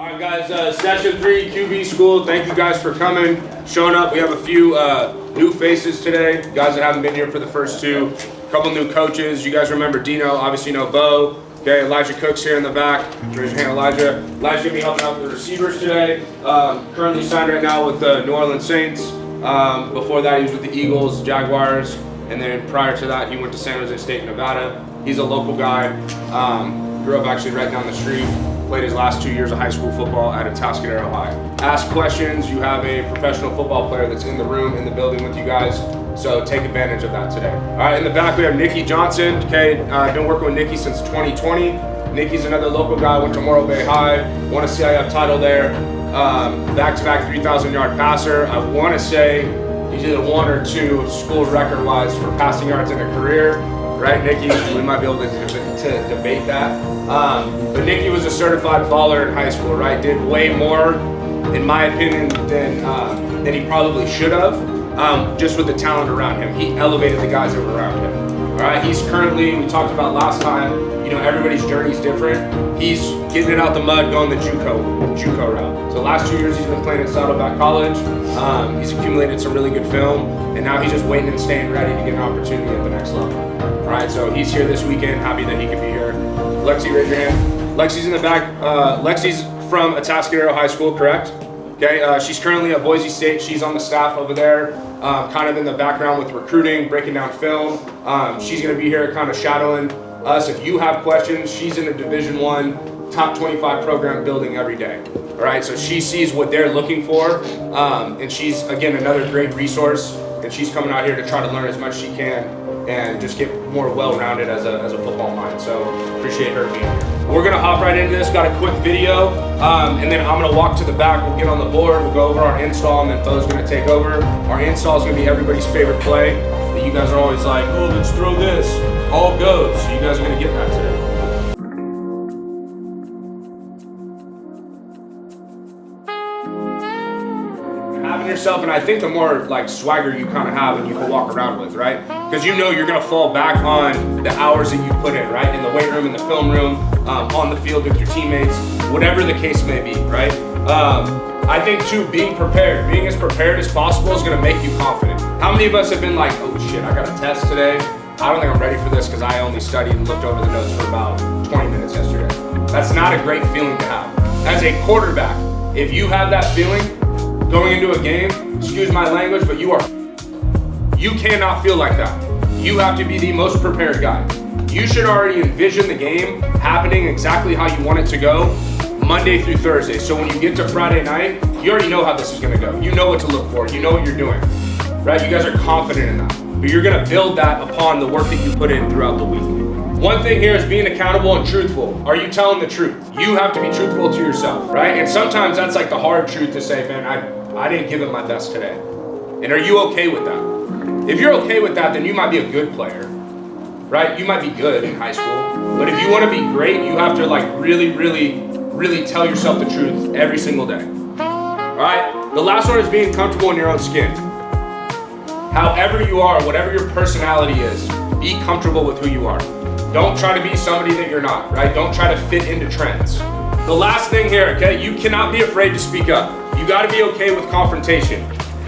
All right, guys, session 3, QB school. Thank you guys for coming, showing up. We have a few new faces today, guys that haven't been here for the first two. A couple new coaches. You guys remember Dino, obviously you know Bo. Okay, Elijah Cook's here in the back. Raise your hand, Elijah. Elijah's gonna be helping out with the receivers today. Currently signed right now with the New Orleans Saints. Before that, he was with the Eagles, Jaguars, and then prior to that, he went to San Jose State, Nevada. He's a local guy. Grew up actually right down the street. Played his last 2 years of high school football at Atascadero High. Ask questions. You have a professional football player that's in the room, in the building with you guys. So take advantage of that today. All right, in the back we have Nikki Johnson. Okay, I've been working with Nikki since 2020. Nikki's another local guy, went to Morro Bay High. Won a CIF title there. Back-to-back 3,000-yard passer. I want to say he's either one or two school record-wise for passing yards in a career. Right, Nikki? We might be able to debate that. But Nikki was a certified baller in high school, right? Did way more, in my opinion, than he probably should have, just with the talent around him. He elevated the guys that were around him. All right, he's currently, we talked about last time, you know, everybody's journey is different. He's getting it out the mud, going the JUCO route. So last 2 years he's been playing at Saddleback College. He's accumulated some really good film, and now he's just waiting and staying ready to get an opportunity at the next level. All right, so he's here this weekend. Happy that he could be here. Lexi, raise your hand. Lexi's in the back. Lexi's from Atascadero High School, correct? Okay, she's currently at Boise State. She's on the staff over there, kind of in the background with recruiting, breaking down film. She's gonna be here kind of shadowing us. If you have questions, she's in a Division I, top 25 program building every day. All right, so she sees what they're looking for, and she's, again, another great resource, and she's coming out here to try to learn as much as she can and just get more well-rounded as a football mind. So appreciate her being here. We're gonna hop right into this, got a quick video, and then I'm gonna walk to the back, we'll get on the board, we'll go over our install, and then Bo's gonna take over. Our install is gonna be everybody's favorite play that you guys are always like, oh, let's throw this. All goes, so you guys are gonna get that today. Having yourself, and I think the more like swagger you kind of have and you can walk around with, right? Because you know you're gonna fall back on the hours that you put in, right? In the weight room, in the film room, on the field with your teammates, whatever the case may be, right? I think too, being as prepared as possible is gonna make you confident. How many of us have been like, oh shit, I got a test today. I don't think I'm ready for this because I only studied and looked over the notes for about 20 minutes yesterday. That's not a great feeling to have. As a quarterback, if you have that feeling, going into a game, excuse my language, but you cannot feel like that. You have to be the most prepared guy. You should already envision the game happening exactly how you want it to go Monday through Thursday. So when you get to Friday night, you already know how this is gonna go. You know what to look for, you know what you're doing, right? You guys are confident in that, but you're gonna build that upon the work that you put in throughout the week. One thing here is being accountable and truthful. Are you telling the truth? You have to be truthful to yourself, right? And sometimes that's like the hard truth to say, man, I didn't give it my best today. And are you okay with that? If you're okay with that, then you might be a good player, right? You might be good in high school, but if you want to be great, you have to like really tell yourself the truth every single day. All right? The last one is being comfortable in your own skin. However you are, whatever your personality is, be comfortable with who you are. Don't try to be somebody that you're not, right? Don't try to fit into trends. The last thing here, okay? You cannot be afraid to speak up. You gotta be okay with confrontation.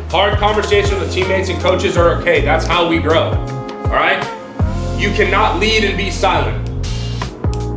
Hard conversations with teammates and coaches are okay. That's how we grow, all right? You cannot lead and be silent.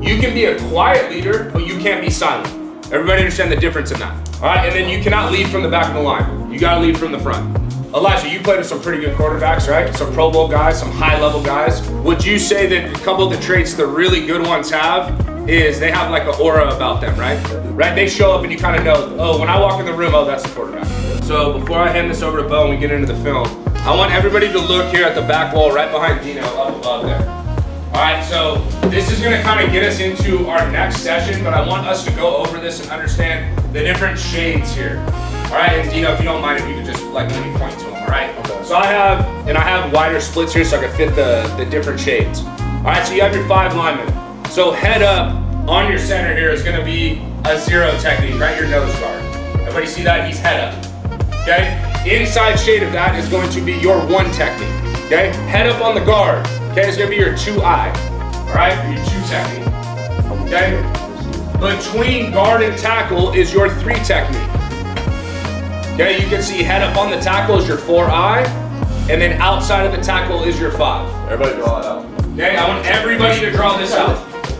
You can be a quiet leader, but you can't be silent. Everybody understand the difference in that, all right? And then you cannot lead from the back of the line. You gotta lead from the front. Elijah, you played with some pretty good quarterbacks, right? Some Pro Bowl guys, some high-level guys. Would you say that a couple of the traits the really good ones have is they have like an aura about them, right? Right? They show up and you kind of know, oh, when I walk in the room, oh, that's the quarterback. So before I hand this over to Bo and we get into the film, I want everybody to look here at the back wall right behind Dino up above there. All right, so this is gonna kind of get us into our next session, but I want us to go over this and understand the different shades here. All right, and Dino, if you don't mind, if you could just like let me point to them, all right? Okay. So I have wider splits here so I can fit the different shades. All right, so you have your 5 linemen. So head up on your center here is gonna be a 0 technique, right? Your nose guard. Everybody see that? He's head up, okay? Inside shade of that is going to be your 1 technique, okay? Head up on the guard, okay? It's gonna be your 2-eye, all right? Or your 2 technique, okay? Between guard and tackle is your 3 technique. Okay, you can see head up on the tackle is your 4-eye, and then outside of the tackle is your 5. Everybody draw it out. Okay, I want everybody to draw this out.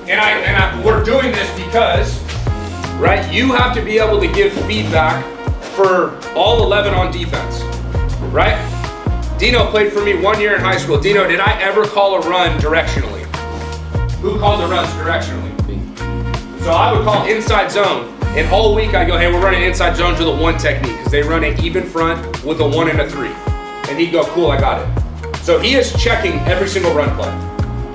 And we're doing this because, right, you have to be able to give feedback for all 11 on defense, right? Dino played for me 1 year in high school. Dino, did I ever call a run directionally? Who called the runs directionally? So I would call inside zone, and all week I go, hey, we're running inside zones with a 1 technique, because they run an even front with a 1 and a 3. And he'd go, cool, I got it. So he is checking every single run play.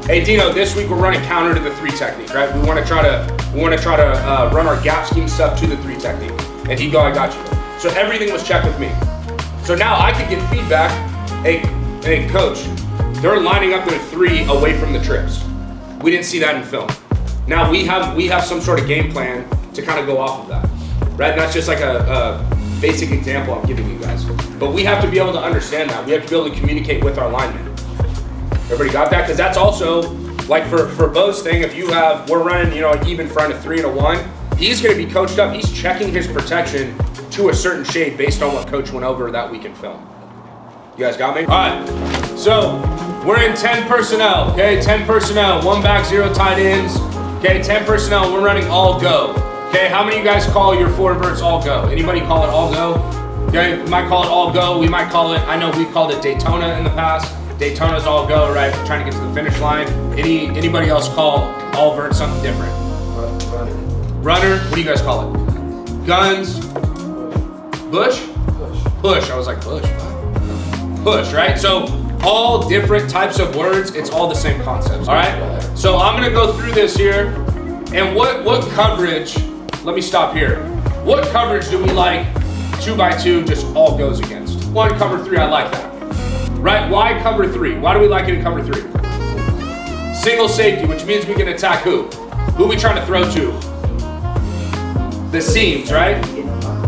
Hey Dino, this week we're running counter to the 3 technique, right? We want to try to run our gap scheme stuff to the 3 technique. And he'd go, I got you. So everything was checked with me. So now I could get feedback. Hey coach, they're lining up their 3 away from the trips. We didn't see that in film. Now we have some sort of game plan to kind of go off of that, right? And that's just like a basic example I'm giving you guys. But we have to be able to understand that. We have to be able to communicate with our linemen. Everybody got that? Because that's also, like for Bo's thing, if we're running, an even front of 3 and a 1, he's gonna be coached up. He's checking his protection to a certain shape based on what coach went over that week in film. You guys got me? All right, so we're in 10 personnel, okay? 10 personnel, 1 back, 0 tight ends. Okay, 10 personnel, we're running all go. Okay, how many of you guys call your 4 verts all go? Anybody call it all go? Okay, we might call it all go. We might call it, I know we've called it Daytona in the past. Daytona's all go, right? Trying to get to the finish line. Anybody else call all vert something different? Runner, what do you guys call it? Guns? Bush? Push, I was like, push, what? Push, right? So all different types of words, it's all the same concepts, all right? So I'm gonna go through this here, and what coverage, let me stop here. What coverage do we like 2x2 just all goes against? 1 cover 3, I like that. Right, why cover 3? Why do we like it in cover 3? Single safety, which means we can attack who? Who are we trying to throw to? The seams, right?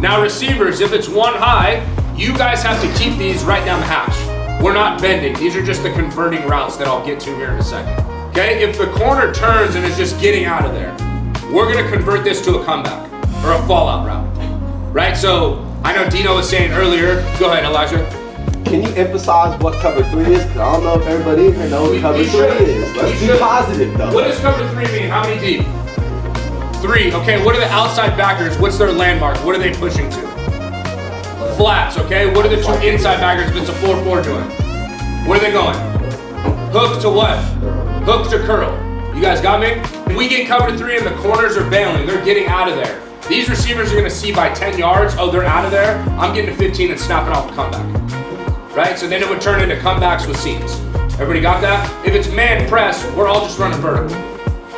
Now receivers, if it's 1 high, you guys have to keep these right down the hash. We're not bending. These are just the converting routes that I'll get to here in a second. Okay, if the corner turns and is just getting out of there, we're gonna convert this to a comeback or a fallout route, right? So I know Dino was saying earlier, go ahead, Elijah. Can you emphasize what cover 3 is? Because I don't know if everybody in here knows what cover 3 is. Let's be positive though. What does cover 3 mean? How many deep? 3, okay, what are the outside backers? What's their landmark? What are they pushing to? Flats, okay? What are the 2 inside backers if it's a 4-4 doing? Where are they going? Hook to what? Hook to curl. You guys got me? If we get cover 3 and the corners are bailing, they're getting out of there. These receivers are gonna see by 10 yards, oh, they're out of there. I'm getting to 15 and snapping off a comeback. Right? So then it would turn into comebacks with seams. Everybody got that? If it's man press, we're all just running vertical.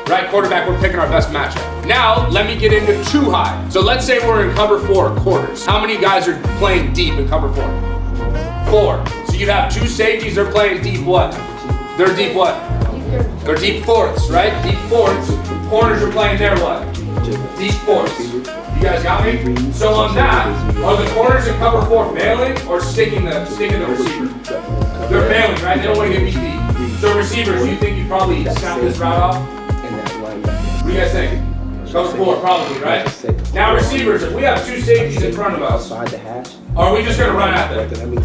Right? Quarterback, we're picking our best matchup. Now, let me get into 2 high. So let's say we're in cover 4 quarters. How many guys are playing deep in cover 4? 4. So you'd have 2 safeties, they're playing deep what? They're deep what? They're deep fourths, right? Deep fourths. Corners are playing their what? Deep fourths. You guys got me? So on that, are the corners in cover 4 bailing or sticking the receiver? They're bailing, right? They don't want to get beat deep. So receivers, you think you probably snap this route off? What do you guys think? Cover 4, probably, right? Now receivers, if we have 2 safeties in front of us, are we just gonna run at them?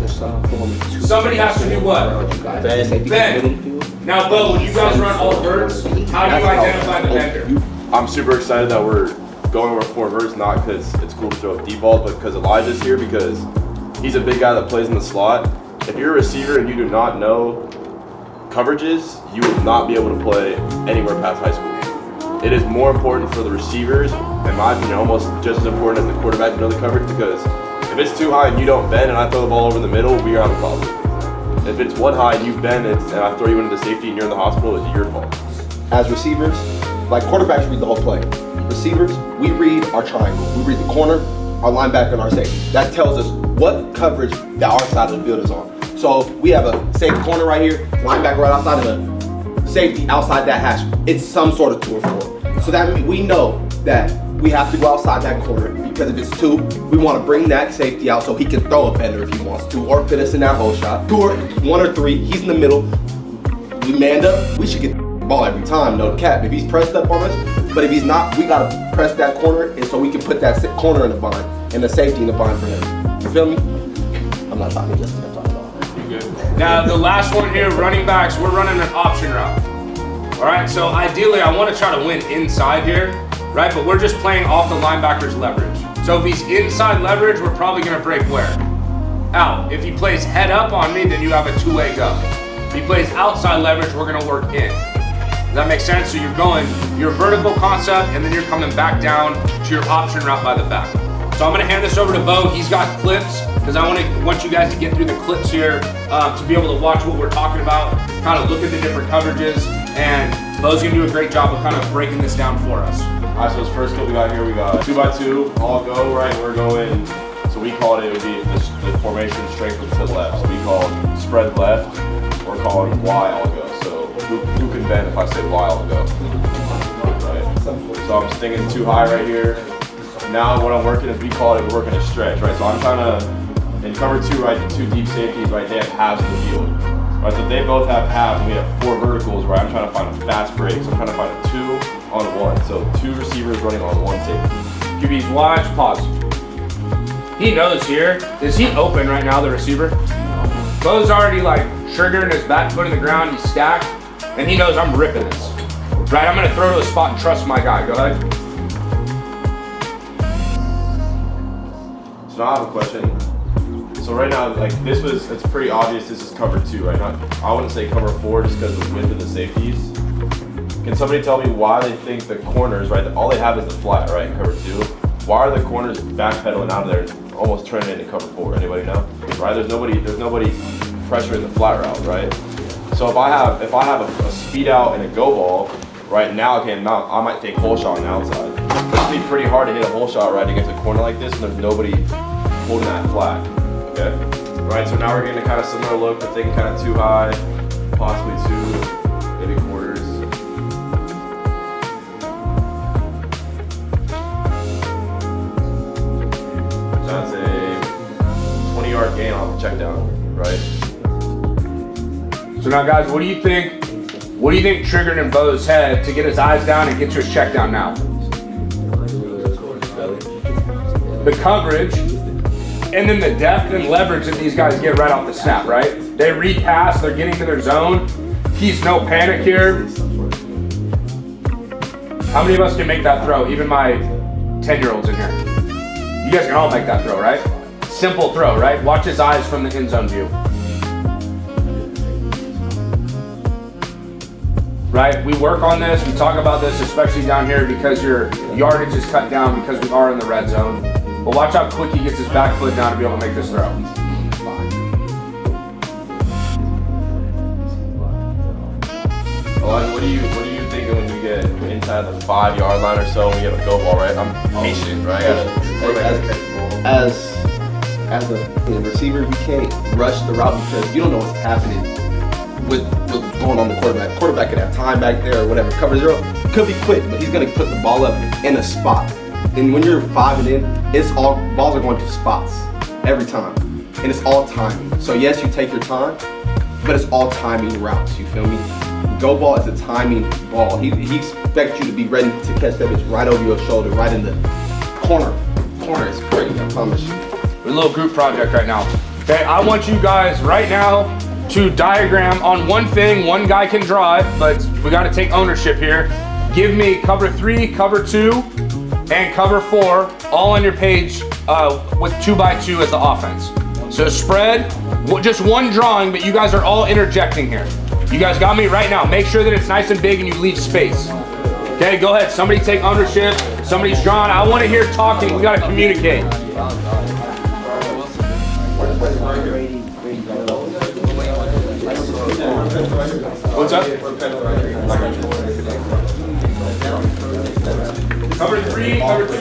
Somebody has to do what? Bend. Now Bo, when you guys run all verts, how do you identify the bender? I'm super excited that we're going over 4 verts, not because it's cool to throw deep balls, but because Elijah's here, because he's a big guy that plays in the slot. If you're a receiver and you do not know coverages, you will not be able to play anywhere past high school. It is more important for the receivers, in my opinion, almost just as important as the quarterback to know the coverage, because if it's too high and you don't bend and I throw the ball over the middle, we are have a problem. If it's 1 high and you bend and I throw you into the safety and you're in the hospital, it's your fault. As receivers, like quarterbacks read the whole play. Receivers, we read our triangle. We read the corner, our linebacker, and our safety. That tells us what coverage that our side of the field is on. So we have a safe corner right here, linebacker right outside of the safety outside that hash. It's some sort of 2 or 4. So that means we know that we have to go outside that corner, because if it's 2, we want to bring that safety out so he can throw a bender if he wants to, or fit us in that hole shot. 2 or 1 or 3, he's in the middle. We manned up, we should get ball every time, no cap. If he's pressed up on us, but if he's not, we gotta press that corner, and so we can put that corner in the bind and the safety in the bind for him. You feel me? I'm not talking just I'm talking about. You're good. Now the last one here, running backs, we're running an option route. All right, so ideally I want to try to win inside here, right? But we're just playing off the linebacker's leverage. So if he's inside leverage, we're probably gonna break where? Out. If he plays head up on me, then you have a two-way go. If he plays outside leverage, we're gonna work in. Does that make sense? So you're going your vertical concept, and then you're coming back down to your option route by the back. So I'm gonna hand this over to Bo. He's got clips, because I want you guys to get through the clips here to be able to watch what we're talking about, kind of look at the different coverages, and Bo's gonna do a great job of kind of breaking this down for us. All right, so this first clip we got here, we got 2x2, all go, right? We're going, so we called it would be the formation strength to the left. So we call it spread left, we're calling Y all go. So who can bend if I say Y all go? Right. So I'm stinging too high right here. Now what I'm working is, we call it, we're working a stretch, right? So I'm trying to, in cover two, right, the two deep safeties, right, they have halves of the field. Right, so they both have halves, and we have 4 verticals, right? I'm trying to find a fast break, so I'm trying to find a 2 on 1. So 2 receivers running on 1 safety. QB's watch, pause. He knows here. Is he open right now, the receiver? Bo's already like triggering his back foot in the ground, he's stacked, and he knows I'm ripping this. Right, I'm gonna throw to a spot and trust my guy, go ahead. So now I have a question. So right now, like it's pretty obvious this is cover 2, right? I wouldn't say cover 4 just because of the width of the safeties. Can somebody tell me why they think the corners, right? All they have is the flat, right? In cover 2. Why are the corners backpedaling out of there, almost turning into cover 4? Anybody know? Right? There's nobody pressuring the flat route, right? So if I have a speed out and a go ball, right now I might take hole shot on the outside. It'd be pretty hard to hit a hole shot right against a corner like this, and there's nobody holding that flat. Okay. Right. So now we're getting a kind of similar look, but thinking kind of too high, possibly 2, maybe quarters. That's a 20-yard gain off the check down, right? So now guys, what do you think triggered in Bo's head to get his eyes down and get to his check down now? The coverage, and then the depth and leverage that these guys get right off the snap, right? They read pass, they're getting to their zone. He's no panic here. How many of us can make that throw? Even my 10-year-olds in here. You guys can all make that throw, right? Simple throw, right? Watch his eyes from the end zone view. Right? We work on this, we talk about this, especially down here because your yardage is cut down because we are in the red zone. But watch how quick he gets his back foot down to be able to make this throw. Well, what are you thinking when you get inside the 5-yard line or so when you have a go ball, right? I'm patient, right? As a receiver, you can't rush the route because you don't know what's happening with what's going on the quarterback. Quarterback could have time back there or whatever. Cover 0 could be quick, but he's gonna put the ball up in a spot. And when you're 5 and in, balls are going to spots every time, and it's all timing. So yes, you take your time, but it's all timing routes. You feel me? Go ball is a timing ball. He expects you to be ready to catch that bitch right over your shoulder, right in the corner. Corner is crazy, I promise you. We're a little group project right now. Okay, I want you guys right now to diagram on one thing. One guy can draw it, but we got to take ownership here. Give me cover 3, cover 2, and cover 4, all on your page with 2x2 as the offense. So spread, just one drawing, but you guys are all interjecting here. You guys got me right now. Make sure that it's nice and big and you leave space. Okay, go ahead. Somebody take ownership. Somebody's drawing. I want to hear talking. We got to communicate. What's up? Cover 3, cover 2,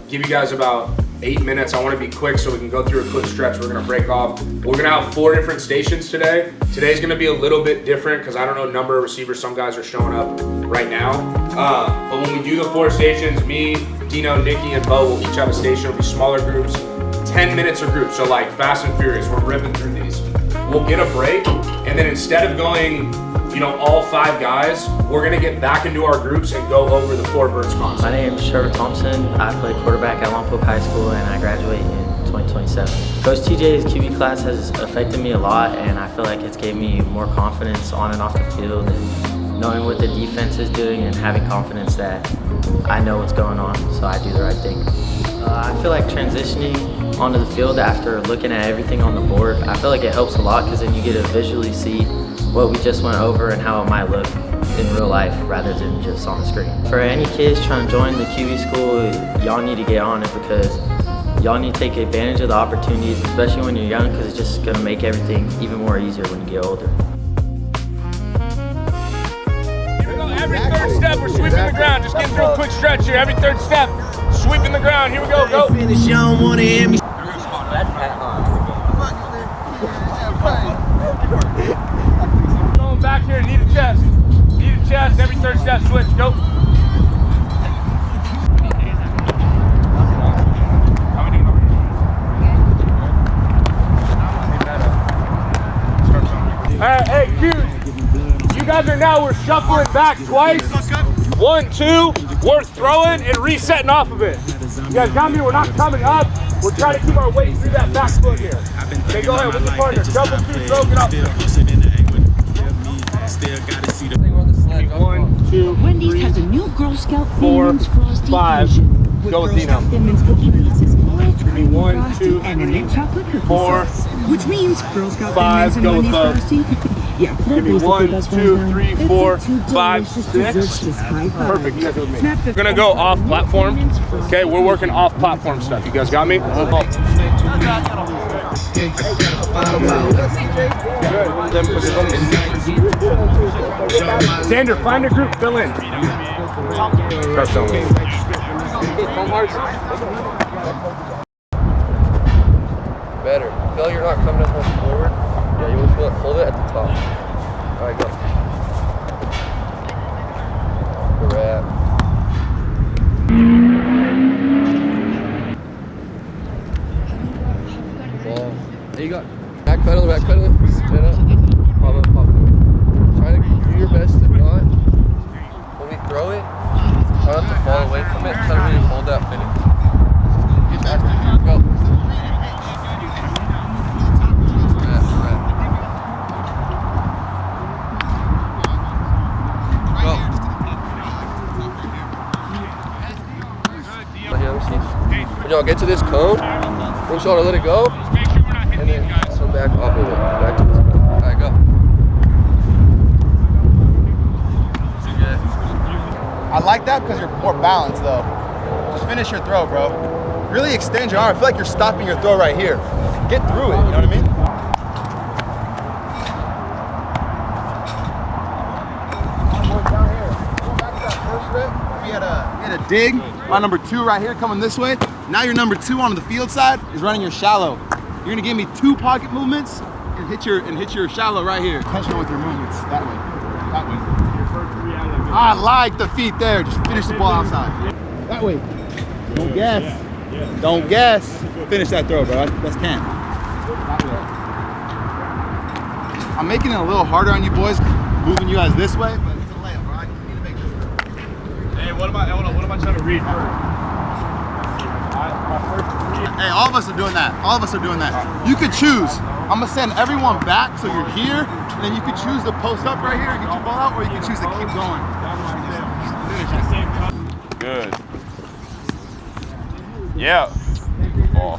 give you guys about 8 minutes. I want to be quick so we can go through a quick stretch. We're going to break off. We're going to have 4 different stations today. Today's going to be a little bit different because I don't know number of receivers. Some guys are showing up right now. But when we do the 4 stations, me, Dino, Nikki, and Bo will each have a station. It'll be smaller groups, 10 minutes a group, so like Fast and Furious, we're ripping through these. We'll get a break, and then instead of going, you know, all 5 guys, we're gonna get back into our groups and go over the 4 verts concept. My name is Trevor Thompson. I play quarterback at Lompoc High School, and I graduate in 2027. Coach TJ's QB class has affected me a lot, and I feel like it's gave me more confidence on and off the field, and knowing what the defense is doing and having confidence that I know what's going on, so I do the right thing. I feel like transitioning onto the field after looking at everything on the board, I feel like it helps a lot because then you get to visually see what we just went over and how it might look in real life rather than just on the screen. For any kids trying to join the QB school, y'all need to get on it because y'all need to take advantage of the opportunities, especially when you're young, because it's just going to make everything even more easier when you get older. Every third step, we're sweeping the ground. Just getting through a quick stretch here. Every third step, sweeping the ground. Here we go, go. Going back here, need a chest. Need a chest, every third step, switch, go. All right, hey, Q's. You guys are now, we're shuffling back twice. 1, 2, we're throwing and resetting off of it. You guys got me? We're not coming up. We're trying to keep our weight through that back foot here. Okay, go ahead with your partner. Double 2, throw, get up. 1, 2, Wendy's 3, has a new Girl Scout 4, Thin Mints Frosty 5. fusion. Go with Girl Dino. Scout Thin Mints cookie pieces, white cream 1, frosty, 2, and a mint chocolate cookie 4, sauce. Which means Girl Scout 5, Thin go Mints with and both. Wendy's frosty. Yeah, Give me 1, 2, 3, 4, 5, 6. Perfect. Perfect, you guys are with me. We're gonna go off platform. Okay, we're working off platform stuff. You guys got me? Xander, find a group, fill in. Start filming. Better. Feel like you're not coming as much forward. Yeah, you want to feel it. Hold it at the top. All right, go. Good wrap. Ball. There you go. Back pedal, spin up. Pop up, pop up. Try to do your best to not, when we throw it, try not to fall away from it. Try to really hold that finish. Get back to you. Go. When y'all get to this cone, I want y'all to let it go, and then come back off of it. Back to this cone. All right, go. I like that because you're more balanced though. Just finish your throw, bro. Really extend your arm. I feel like you're stopping your throw right here. Get through it, you know what I mean? Down here. Go back to that first rip. We had a dig. My number 2 right here coming this way. Now your number 2 on the field side is running your shallow. You're gonna give me 2 pocket movements and hit your shallow right here. Intentional with your movements. That way. That way. I like the feet there. Just finish the ball outside. That way. Don't guess. Don't guess. Finish that throw, bro. That's 10. That way. I'm making it a little harder on you boys, moving you guys this way, but it's a layup, bro. I need to make this. Hey, what am I trying to read? Hey, all of us are doing that. All of us are doing that. You could choose. I'm gonna send everyone back so you're here, and then you could choose to post up right here and get your ball out, or you can choose to keep going. Good. Yeah. Ball.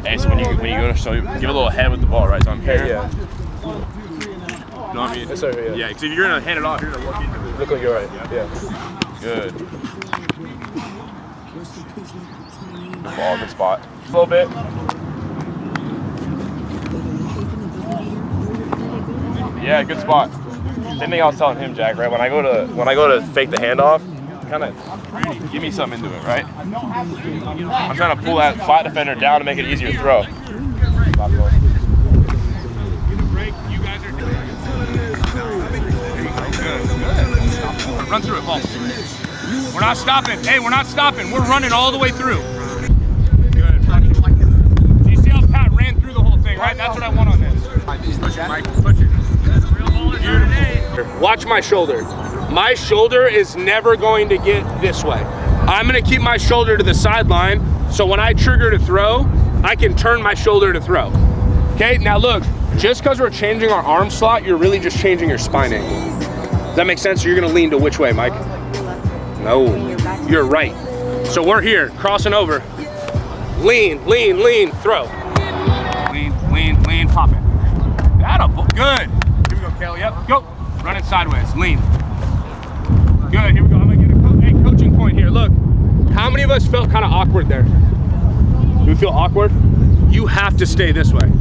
Hey, so when you go to show, give a little head with the ball, right? So I'm here. Yeah. You know what I mean? Yes, sir, yeah. Yeah, because if you're gonna hand it off, you're gonna look into it. Look like you're right. Yeah. Good. Ball, good spot. A little bit. Yeah, good spot. Same thing I was telling him, Jack. Right when I go to fake the handoff, kind of give me something into it, right? I'm trying to pull that flat defender down to make it easier to throw. Run through it, ball. We're not stopping. Hey, we're not stopping. We're running all the way through. Good. watch my shoulder. My shoulder is never going to get this way. I'm gonna keep my shoulder to the sideline, so when I trigger to throw, I can turn my shoulder to throw. Okay, now look, just because we're changing our arm slot, you're really just changing your spine angle. Does that make sense? So you're gonna lean to which way, Mike? No, you're right. So we're here, crossing over. Lean, lean, lean, throw. Lean, lean, lean, pop it. Good. Here we go, Kelly, yep, go. Run it sideways, lean. Good, here we go, I'm gonna get a coaching point here. Look, how many of us felt kind of awkward there? Do you feel awkward? You have to stay this way.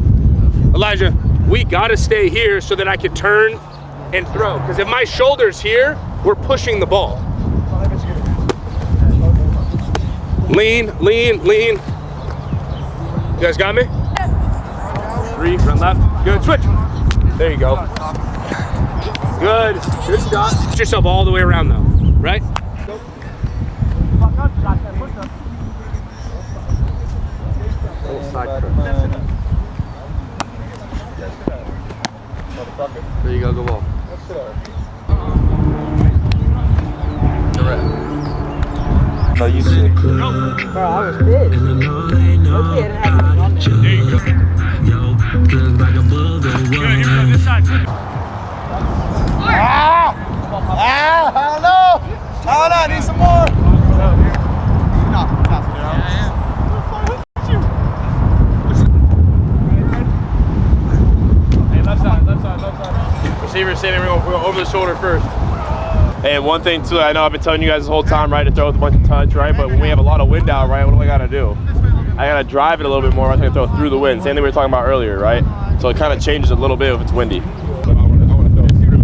Elijah, we gotta stay here so that I can turn and throw. Because if my shoulder's here, we're pushing the ball. Lean, lean, lean. You guys got me? 3, run left. Good, switch. There you go. Good, good shot. Push yourself all the way around though, right? There you go, go ball. No, you did. Bro, I was pissed. Hopefully I didn't have anything on there. There you go. Good, here we go, this side. I don't know. I need some more. Hey, left side, left side, left side. Receiver standing, we're going over the shoulder first. Hey, one thing too, I know I've been telling you guys this whole time, right, to throw with a bunch of touch, right? But when we have a lot of wind out, right, what do I gotta do? I gotta drive it a little bit more. I'm gonna throw through the wind. Same thing we were talking about earlier, right? So it kind of changes a little bit if it's windy. But I wanna throw through.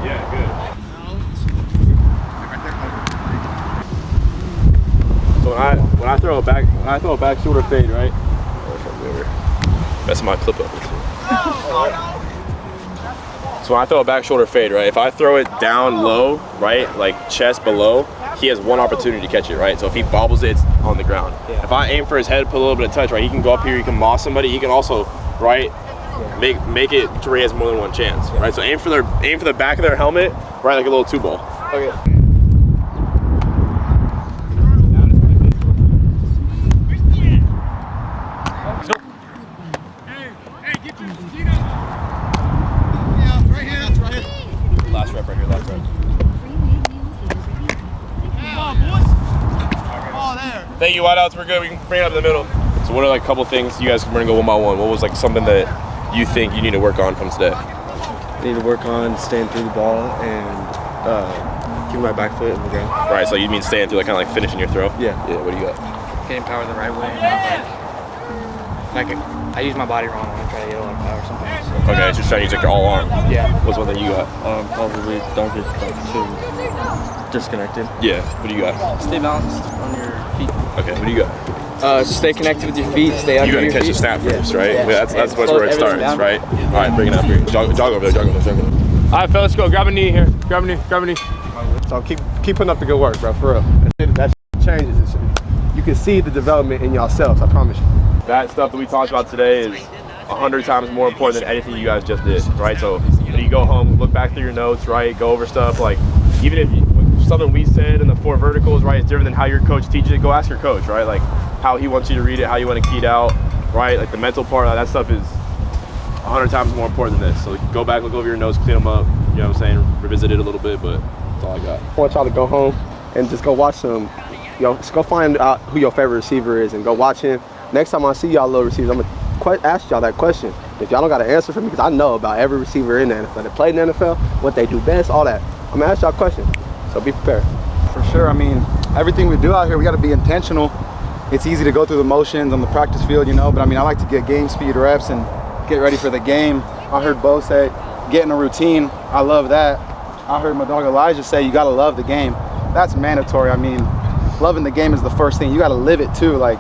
Yeah, good. So when I throw a back shoulder fade, right? That's my clip up. So when I throw a back shoulder fade, right? If I throw it down low, right, like chest below, he has one opportunity to catch it, right? So if he bobbles it, it's on the ground. Yeah. If I aim for his head, put a little bit of touch, right? He can go up here, he can moss somebody. He can also, right, make it to where he has more than one chance, right? So aim for the back of their helmet, right, like a little 2-ball. Okay. Last rep right here, last rep. Thank you, wideouts. We're good. We can bring it up in the middle. So what are like a couple things you guys can bring go one by one? What was like something that you think you need to work on from today? I need to work on staying through the ball and keeping my back foot in the ground. Right, so you mean staying through, like kind of like finishing your throw? Yeah. Yeah, what do you got? Getting power the right way and not like I use my body wrong when I try to get a lot of power sometimes. So. Okay, so just trying to use like your all arm. Yeah. What's one thing you got? Probably don't get too disconnected. Yeah, what do you got? Stay balanced on your feet. Okay, what do you got? Stay connected with your feet. Stay under You gotta your catch feet. the snap first, right? Yeah. That's Slow where it everything starts, down. right? All right, bring it up here. Jog over there, jog over there, jog over there. All right, fellas, go. Grab a knee here. Grab a knee, grab a knee. So keep putting up the good work, bro, for real. That changes it. You can see the development in yourselves, I promise you. That stuff that we talked about today is 100 times more important than anything you guys just did, right? So when you go home, look back through your notes, right? Go over stuff, like even if something we said in the 4 verticals, right, is different than how your coach teaches it, go ask your coach, right? Like how he wants you to read it, how you want to key it out, right? Like the mental part of that stuff is 100 times more important than this. So go back, look over your notes, clean them up, you know what I'm saying? Revisit it a little bit, but that's all I got. I want y'all to go home and just go watch some, just go find out who your favorite receiver is and go watch him. Next time I see y'all little receivers, I'm gonna ask y'all that question. If y'all don't got an answer for me, because I know about every receiver in the NFL that played in the NFL, what they do best, all that. I'm gonna ask y'all a question, so be prepared. For sure, I mean, everything we do out here, we gotta be intentional. It's easy to go through the motions on the practice field, but I mean, I like to get game speed reps and get ready for the game. I heard Bo say, get in a routine. I love that. I heard my dog Elijah say, you gotta love the game. That's mandatory. I mean, loving the game is the first thing. You gotta live it too. Like,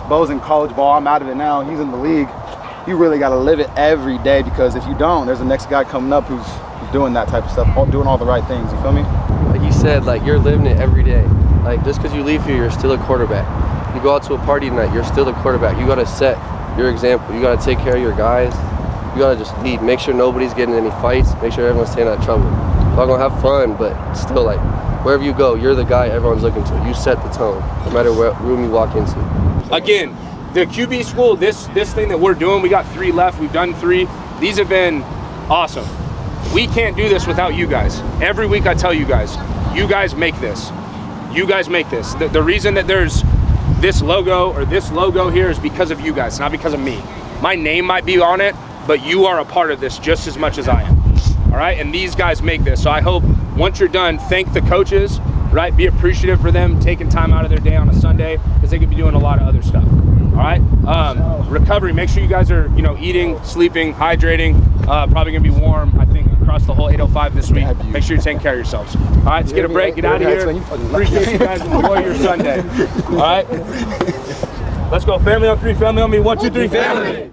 Bo's in college ball, I'm out of it now, he's in the league. You really gotta live it every day, because if you don't, there's the next guy coming up who's doing that type of stuff, doing all the right things, you feel me? Like you said, like you're living it every day. Like just because you leave here, you're still a quarterback. You go out to a party tonight, you're still the quarterback. You gotta set your example. You gotta take care of your guys. You gotta just lead. Make sure nobody's getting any fights. Make sure everyone's staying out of trouble. We're all gonna have fun, but still, like, wherever you go, you're the guy everyone's looking to. You set the tone, no matter what room you walk into. Again, the QB school, this thing that we're doing, we got 3 left. We've done 3. These have been awesome. We can't do this without you guys. Every week I tell you guys make this. You guys make this. The reason that there's this logo or this logo here is because of you guys, not because of me. My name might be on it, but you are a part of this just as much as I am. All right, and these guys make this. So I hope once you're done, thank the coaches, right? Be appreciative for them taking time out of their day on a Sunday because they could be doing a lot of other stuff. All right, recovery, make sure you guys are, eating, sleeping, hydrating, probably gonna be warm, I think, across the whole 805 this week. Make sure you're taking care of yourselves. All right, let's get a break, get out of here. Appreciate you guys, enjoy your Sunday. All right, let's go, family on 3, family on me, 1, 2, 3, family.